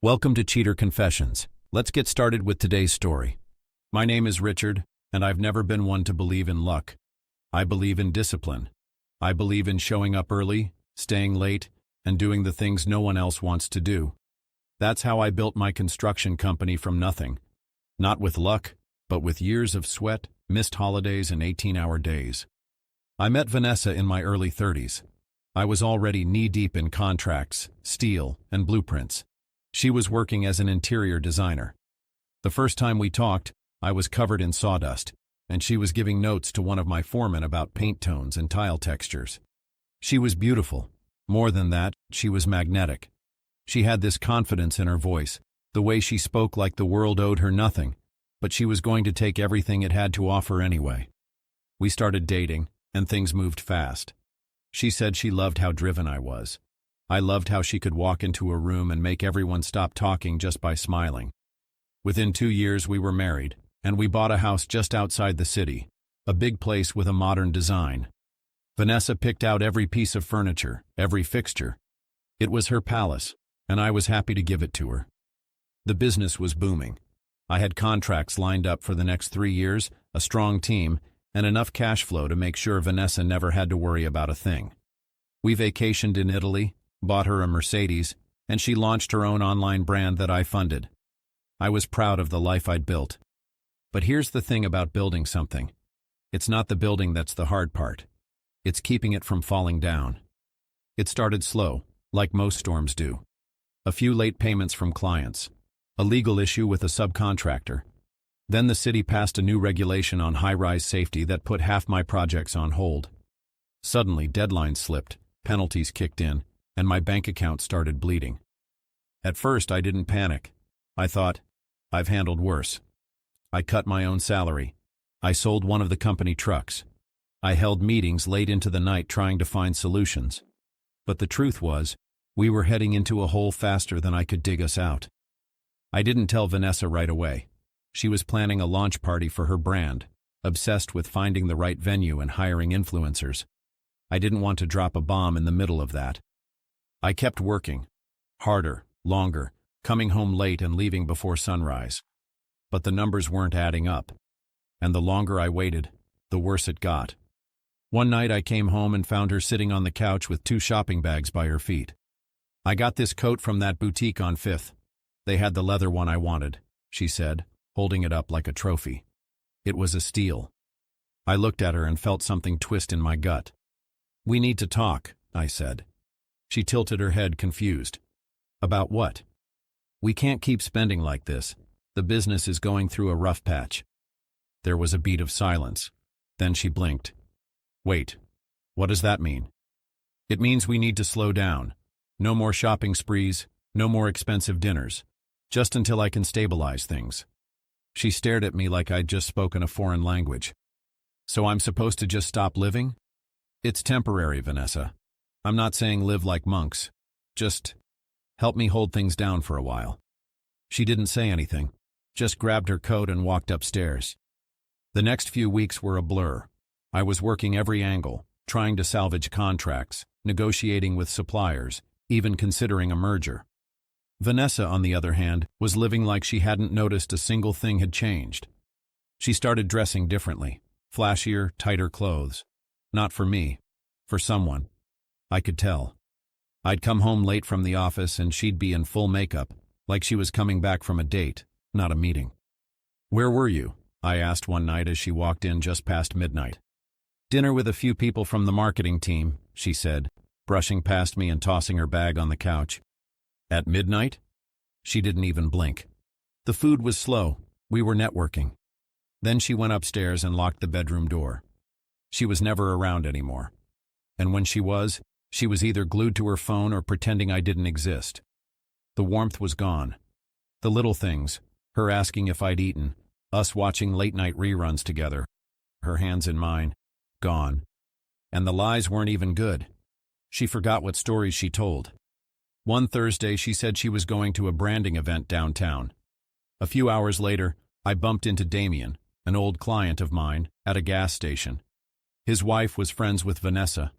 Welcome to Cheater Confessions. Let's get started with today's story. My name is Richard, and I've never been one to believe in luck. I believe in discipline. I believe in showing up early, staying late, and doing the things no one else wants to do. That's how I built my construction company from nothing. Not with luck, but with years of sweat, missed holidays, and 18-hour days. I met Vanessa in my early 30s. I was already knee-deep in contracts, steel, and blueprints. She was working as an interior designer. The first time we talked, I was covered in sawdust, and she was giving notes to one of my foremen about paint tones and tile textures. She was beautiful. More than that, she was magnetic. She had this confidence in her voice, the way she spoke like the world owed her nothing, but she was going to take everything it had to offer anyway. We started dating, and things moved fast. She said she loved how driven I was. I loved how she could walk into a room and make everyone stop talking just by smiling. Within 2 years we were married, and we bought a house just outside the city, a big place with a modern design. Vanessa picked out every piece of furniture, every fixture. It was her palace, and I was happy to give it to her. The business was booming. I had contracts lined up for the next 3 years, a strong team, and enough cash flow to make sure Vanessa never had to worry about a thing. We vacationed in Italy, bought her a Mercedes, and she launched her own online brand that I funded. I was proud of the life I'd built. But here's the thing about building something. It's not the building that's the hard part. It's keeping it from falling down. It started slow, like most storms do. A few late payments from clients. A legal issue with a subcontractor. Then the city passed a new regulation on high-rise safety that put half my projects on hold. Suddenly, deadlines slipped, penalties kicked in, and my bank account started bleeding. At first, I didn't panic. I thought, I've handled worse. I cut my own salary. I sold one of the company trucks. I held meetings late into the night trying to find solutions. But the truth was, we were heading into a hole faster than I could dig us out. I didn't tell Vanessa right away. She was planning a launch party for her brand, obsessed with finding the right venue and hiring influencers. I didn't want to drop a bomb in the middle of that. I kept working. Harder, longer, coming home late and leaving before sunrise. But the numbers weren't adding up. And the longer I waited, the worse it got. One night I came home and found her sitting on the couch with 2 shopping bags by her feet. "I got this coat from that boutique on 5th. They had the leather one I wanted," she said, holding it up like a trophy. It was a steal. I looked at her and felt something twist in my gut. "We need to talk," I said. She tilted her head, confused. "About what?" "We can't keep spending like this. The business is going through a rough patch." There was a beat of silence. Then she blinked. "Wait, what does that mean?" "It means we need to slow down. No more shopping sprees, no more expensive dinners. Just until I can stabilize things." She stared at me like I'd just spoken a foreign language. "So I'm supposed to just stop living?" "It's temporary, Vanessa. I'm not saying live like monks. Just help me hold things down for a while." She didn't say anything, just grabbed her coat and walked upstairs. The next few weeks were a blur. I was working every angle, trying to salvage contracts, negotiating with suppliers, even considering a merger. Vanessa, on the other hand, was living like she hadn't noticed a single thing had changed. She started dressing differently, flashier, tighter clothes. Not for me, for someone. I could tell. I'd come home late from the office and she'd be in full makeup, like she was coming back from a date, not a meeting. "Where were you?" I asked one night as she walked in just past midnight. "Dinner with a few people from the marketing team," she said, brushing past me and tossing her bag on the couch. "At midnight?" She didn't even blink. The food was slow. We were networking. Then she went upstairs and locked the bedroom door. She was never around anymore. And when she was either glued to her phone or pretending I didn't exist. The warmth was gone. The little things, her asking if I'd eaten, us watching late-night reruns together, her hands in mine, gone. And the lies weren't even good. She forgot what stories she told. One Thursday she said she was going to a branding event downtown. A few hours later, I bumped into Damien, an old client of mine, at a gas station. His wife was friends with Vanessa.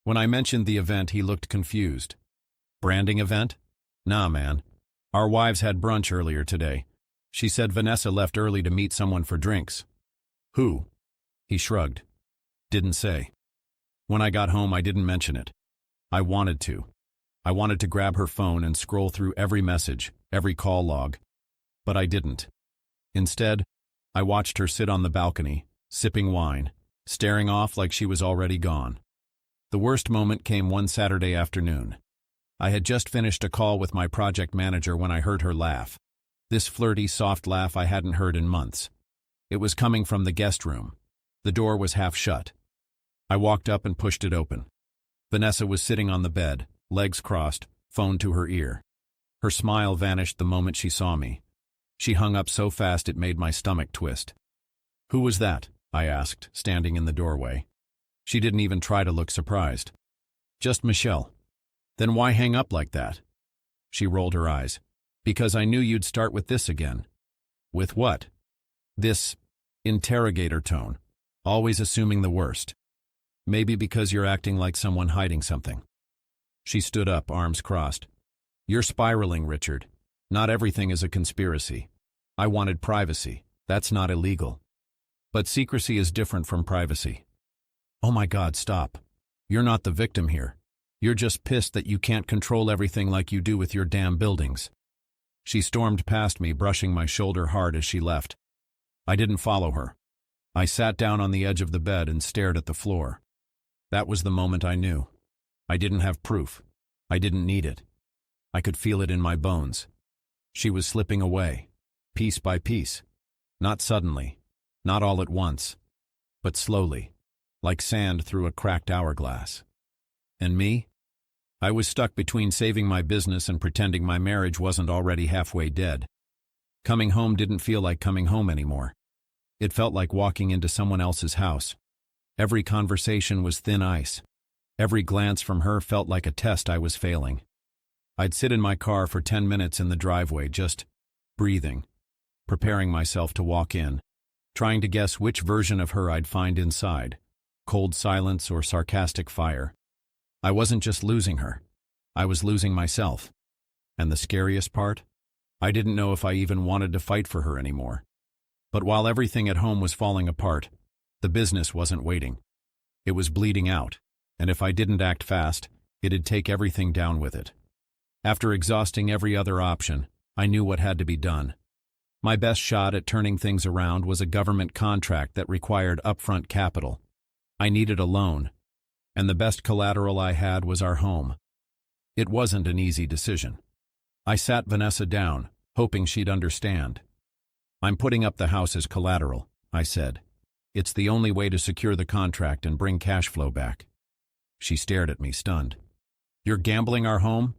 When I mentioned the event, he looked confused. "Branding event? Nah, man. Our wives had brunch earlier today. She said Vanessa left early to meet someone for drinks. Who? He shrugged. Didn't say. When I got home, I didn't mention it. I wanted to. I wanted to grab her phone and scroll through every message, every call log. But I didn't. Instead, I watched her sit on the balcony, sipping wine, staring off like she was already gone. The worst moment came one Saturday afternoon. I had just finished a call with my project manager when I heard her laugh. This flirty, soft laugh I hadn't heard in months. It was coming from the guest room. The door was half shut. I walked up and pushed it open. Vanessa was sitting on the bed, legs crossed, phone to her ear. Her smile vanished the moment she saw me. She hung up so fast it made my stomach twist. Who was that? I asked, standing in the doorway. She didn't even try to look surprised. Just Michelle. Then why hang up like that? She rolled her eyes. Because I knew you'd start with this again. With what? This interrogator tone, always assuming the worst. Maybe because you're acting like someone hiding something. She stood up, arms crossed. You're spiraling, Richard. Not everything is a conspiracy. I wanted privacy. That's not illegal. But secrecy is different from privacy. Oh my God, stop. You're not the victim here. You're just pissed that you can't control everything like you do with your damn buildings. She stormed past me, brushing my shoulder hard as she left. I didn't follow her. I sat down on the edge of the bed and stared at the floor. That was the moment I knew. I didn't have proof. I didn't need it. I could feel it in my bones. She was slipping away, piece by piece. Not suddenly, not all at once, but slowly, like sand through a cracked hourglass. And me? I was stuck between saving my business and pretending my marriage wasn't already halfway dead. Coming home didn't feel like coming home anymore. It felt like walking into someone else's house. Every conversation was thin ice. Every glance from her felt like a test I was failing. I'd sit in my car for 10 minutes in the driveway, just breathing, preparing myself to walk in, trying to guess which version of her I'd find inside, cold silence or sarcastic fire. I wasn't just losing her. I was losing myself. And the scariest part? I didn't know if I even wanted to fight for her anymore. But while everything at home was falling apart, the business wasn't waiting. It was bleeding out, and if I didn't act fast, it'd take everything down with it. After exhausting every other option, I knew what had to be done. My best shot at turning things around was a government contract that required upfront capital. I needed a loan, and the best collateral I had was our home. It wasn't an easy decision. I sat Vanessa down, hoping she'd understand. I'm putting up the house as collateral, I said. It's the only way to secure the contract and bring cash flow back. She stared at me, stunned. You're gambling our home?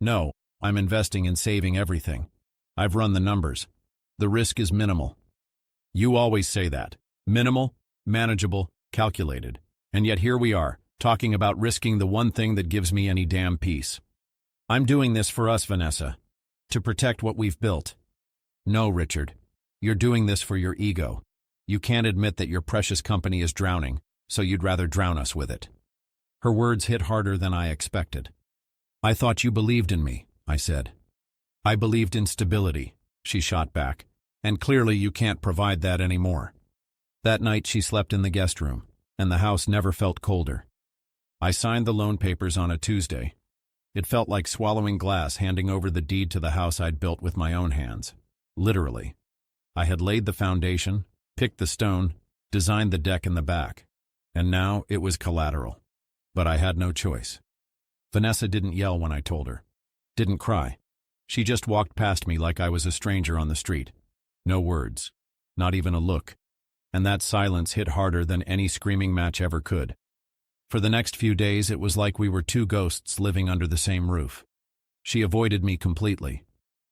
No, I'm investing in saving everything. I've run the numbers. The risk is minimal. You always say that. Minimal, manageable, calculated. And yet here we are, talking about risking the one thing that gives me any damn peace. I'm doing this for us, Vanessa. To protect what we've built. No, Richard. You're doing this for your ego. You can't admit that your precious company is drowning, so you'd rather drown us with it. Her words hit harder than I expected. I thought you believed in me, I said. I believed in stability, she shot back, and clearly you can't provide that anymore. That night she slept in the guest room, and the house never felt colder. I signed the loan papers on a Tuesday. It felt like swallowing glass, handing over the deed to the house I'd built with my own hands. Literally. I had laid the foundation, picked the stone, designed the deck in the back, and now it was collateral. But I had no choice. Vanessa didn't yell when I told her. Didn't cry. She just walked past me like I was a stranger on the street. No words. Not even a look. And that silence hit harder than any screaming match ever could. For the next few days it was like we were two ghosts living under the same roof. She avoided me completely.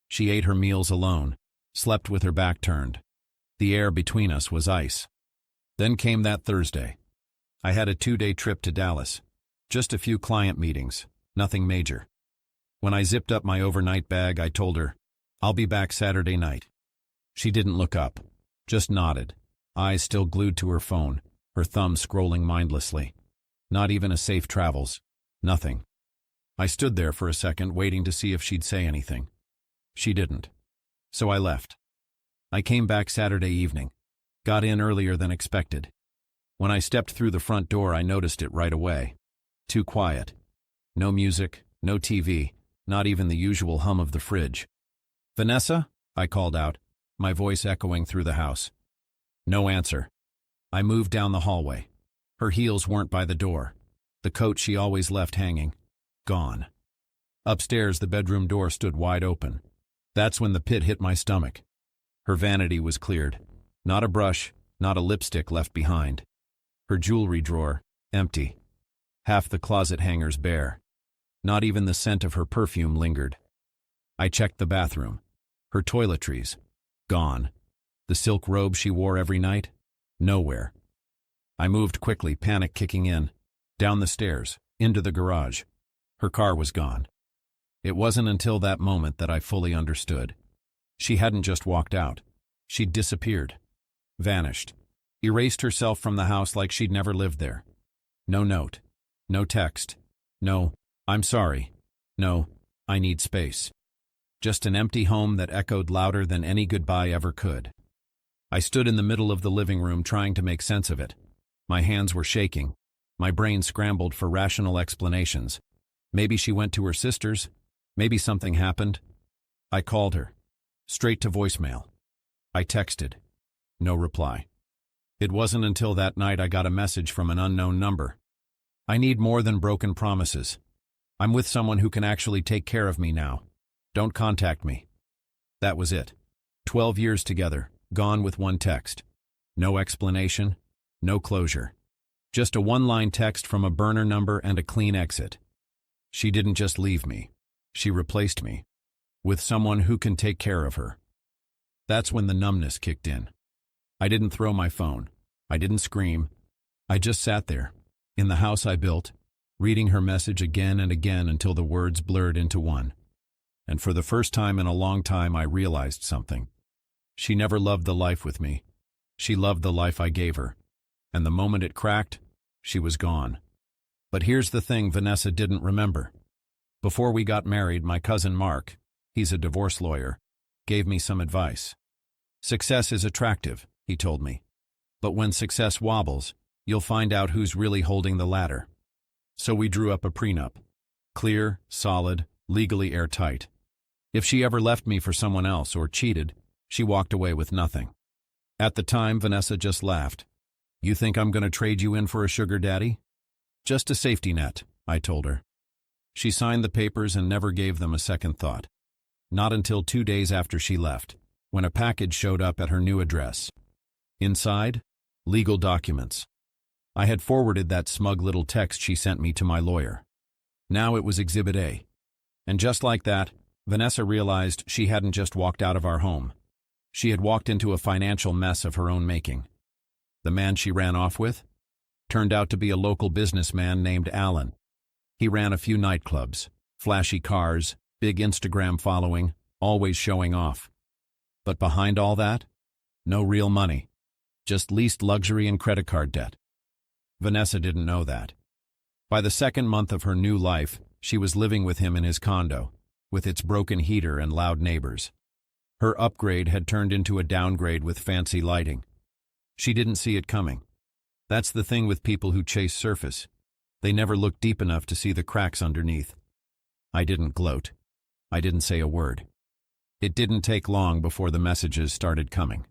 She ate her meals alone, slept with her back turned. The air between us was ice. Then came that Thursday. I had a 2-day trip to Dallas. Just a few client meetings, nothing major. When I zipped up my overnight bag, I told her, I'll be back Saturday night. She didn't look up, just nodded, eyes still glued to her phone, her thumb scrolling mindlessly. Not even a safe travels. Nothing. I stood there for a second, waiting to see if she'd say anything. She didn't. So I left. I came back Saturday evening. Got in earlier than expected. When I stepped through the front door, I noticed it right away. Too quiet. No music, no TV, not even the usual hum of the fridge. "Vanessa?" I called out, my voice echoing through the house. No answer. I moved down the hallway. Her heels weren't by the door. The coat she always left hanging. Gone. Upstairs, the bedroom door stood wide open. That's when the pit hit my stomach. Her vanity was cleared. Not a brush, not a lipstick left behind. Her jewelry drawer, empty. Half the closet hangers bare. Not even the scent of her perfume lingered. I checked the bathroom. Her toiletries. Gone. The silk robe she wore every night? Nowhere. I moved quickly, panic kicking in. Down the stairs, into the garage. Her car was gone. It wasn't until that moment that I fully understood. She hadn't just walked out. She'd disappeared. Vanished. Erased herself from the house like she'd never lived there. No note. No text. No, "I'm sorry." No, "I need space." Just an empty home that echoed louder than any goodbye ever could. I stood in the middle of the living room trying to make sense of it. My hands were shaking. My brain scrambled for rational explanations. Maybe she went to her sister's. Maybe something happened. I called her. Straight to voicemail. I texted. No reply. It wasn't until that night I got a message from an unknown number. "I need more than broken promises. I'm with someone who can actually take care of me now. Don't contact me." That was it. 12 years together, gone with one text. No explanation, no closure. Just a one-line text from a burner number and a clean exit. She didn't just leave me. She replaced me. With someone who can take care of her. That's when the numbness kicked in. I didn't throw my phone. I didn't scream. I just sat there, in the house I built, reading her message again and again until the words blurred into one. And for the first time in a long time, I realized something. She never loved the life with me. She loved the life I gave her. And the moment it cracked, she was gone. But here's the thing Vanessa didn't remember. Before we got married, my cousin Mark, he's a divorce lawyer, gave me some advice. "Success is attractive," he told me. "But when success wobbles, you'll find out who's really holding the ladder." So we drew up a prenup. Clear, solid, legally airtight. If she ever left me for someone else or cheated, she walked away with nothing. At the time, Vanessa just laughed. "You think I'm going to trade you in for a sugar daddy?" "Just a safety net," I told her. She signed the papers and never gave them a second thought. Not until 2 days after she left, when a package showed up at her new address. Inside, legal documents. I had forwarded that smug little text she sent me to my lawyer. Now it was Exhibit A. And just like that, Vanessa realized she hadn't just walked out of our home. She had walked into a financial mess of her own making. The man she ran off with turned out to be a local businessman named Alan. He ran a few nightclubs, flashy cars, big Instagram following, always showing off. But behind all that, no real money, just leased luxury and credit card debt. Vanessa didn't know that. By the second month of her new life, she was living with him in his condo, with its broken heater and loud neighbors. Her upgrade had turned into a downgrade with fancy lighting. She didn't see it coming. That's the thing with people who chase surface. They never look deep enough to see the cracks underneath. I didn't gloat. I didn't say a word. It didn't take long before the messages started coming.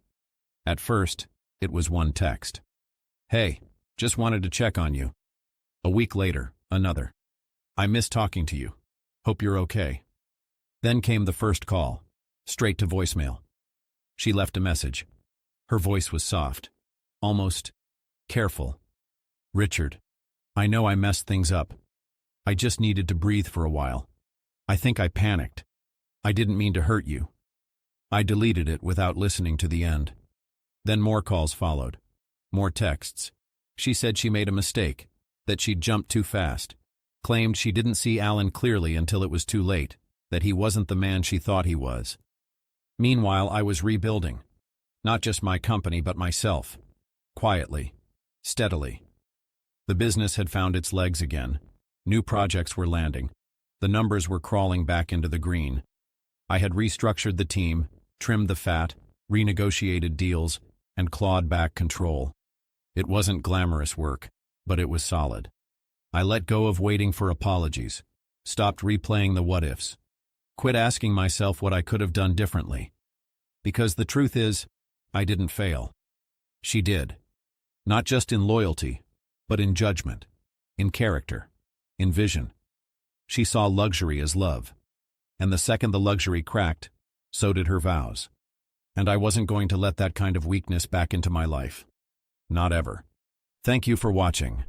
At first, it was one text. "Hey, just wanted to check on you." A week later, another. "I miss talking to you. Hope you're okay." Then came the first call, straight to voicemail. She left a message. Her voice was soft, almost careful. "Richard, I know I messed things up. I just needed to breathe for a while. I think I panicked. I didn't mean to hurt you." I deleted it without listening to the end. Then more calls followed. More texts. She said she made a mistake, that she'd jumped too fast. Claimed she didn't see Alan clearly until it was too late, that he wasn't the man she thought he was. Meanwhile, I was rebuilding. Not just my company, but myself. Quietly. Steadily. The business had found its legs again. New projects were landing. The numbers were crawling back into the green. I had restructured the team, trimmed the fat, renegotiated deals, and clawed back control. It wasn't glamorous work, but it was solid. I let go of waiting for apologies, stopped replaying the what-ifs, quit asking myself what I could have done differently. Because the truth is, I didn't fail. She did. Not just in loyalty, but in judgment, in character, in vision. She saw luxury as love. And the second the luxury cracked, so did her vows. And I wasn't going to let that kind of weakness back into my life. Not ever. Thank you for watching.